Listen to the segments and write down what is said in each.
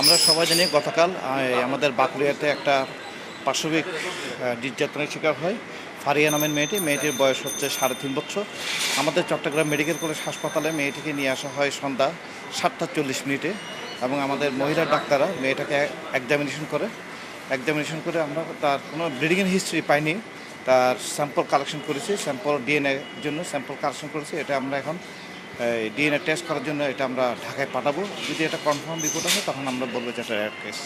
আমরা সবাই জানি গতকাল আমাদের বাঁকুড়িয়াতে একটা পাশবিক নির্যাতনের শিকার হয় ফারিয়া নামের মেয়েটির বয়স হচ্ছে 3.5 বছর। আমাদের চট্টগ্রাম মেডিকেল কলেজ হাসপাতালে মেয়েটিকে নিয়ে আসা হয় সন্ধ্যা 7:40 এবং আমাদের মহিলা ডাক্তাররা মেয়েটাকে এক্সামিনেশন করে আমরা তার কোনো ব্লিডিংয়ের হিস্ট্রি পাইনি। তার স্যাম্পল কালেকশন করেছি, ডিএনএ জন্য স্যাম্পল কালেকশন করেছি। এটা আমরা এখন ডিএনএ টেস্ট করার জন্য এটা আমরা ঢাকায় পাঠাবো। যদি এটা কনফার্ম রিপোর্ট আসে তখন আমরা বলবো যে এটা রেয়ার কেস।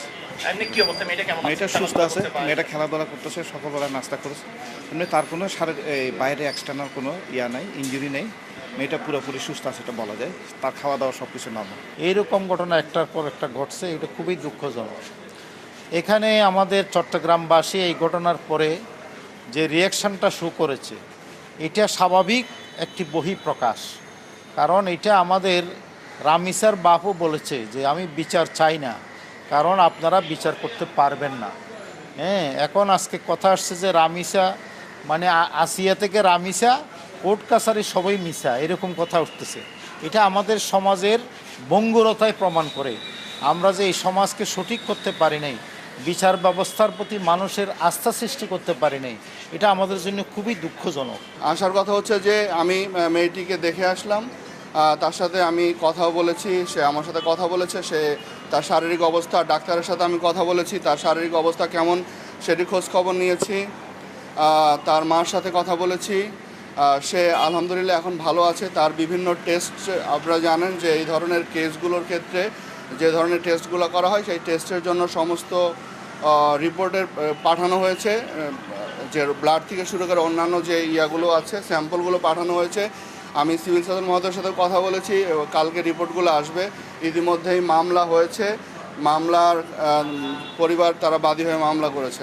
মেয়েটা সুস্থ আছে, মেয়েটা খেলাধুলা করতেছে, সকালবেলা নাস্তা করেছে। এমনি তার কোনো বাইরে এক্সটার্নাল কোনো নাই, ইনজুরি নেই। মেয়েটা পুরোপুরি সুস্থ আছে এটা বলা যায়। তার খাওয়া দাওয়া সব কিছু নর্মাল। এইরকম ঘটনা একটার পর একটা ঘটছে, এটা খুবই দুঃখজনক। এখানে আমাদের চট্টগ্রামবাসী এই ঘটনার পরে যে রিয়াকশানটা শো করেছে, এটা স্বাভাবিক একটি বহিঃপ্রকাশ। কারণ এটা আমাদের রামিসার বাপও বলেছে যে আমি বিচার চাই না, কারণ আপনারা বিচার করতে পারবেন না। এখন আজকে কথা আসছে যে রামিসা মানে আসিয়া থেকে রামিসা, কোর্ট কাছারি সবই মিশা, এরকম কথা উঠতেছে। এটা আমাদের সমাজের ভঙ্গুরতায় প্রমাণ করে। আমরা যে এই সমাজকে সঠিক করতে পারি নাই, বিচার ব্যবস্থার প্রতি মানুষের আস্থা সৃষ্টি করতে পারি নাই, এটা আমাদের জন্য খুবই দুঃখজনক। আসার কথা হচ্ছে যে আমি মেয়েটিকে দেখে আসলাম, তার সাথে আমি কথাও বলেছি, সে আমার সাথে কথা বলেছে। সে তার শারীরিক অবস্থা, ডাক্তারের সাথে আমি কথা বলেছি, তার শারীরিক অবস্থা কেমন সেটি খোঁজ খবর নিয়েছি। তার মার সাথে কথা বলেছি, সে আলহামদুলিল্লাহ এখন ভালো আছে। তার বিভিন্ন টেস্ট, আপনারা জানেন যে এই ধরনের কেসগুলোর ক্ষেত্রে যে ধরনের টেস্টগুলো করা হয়, সেই টেস্টের জন্য সমস্ত রিপোর্টের পাঠানো হয়েছে। যে ব্লাড থেকে শুরু করে অন্যান্য যে ইয়াগুলো আছে, স্যাম্পলগুলো পাঠানো হয়েছে। আমি সিভিল সার্জন মহোদয়ের সাথে কথা বলেছি, কালকে রিপোর্টগুলো আসবে। ইতিমধ্যেই মামলা হয়েছে, মামলার পরিবার তারা বাদী হয়ে মামলা করেছে।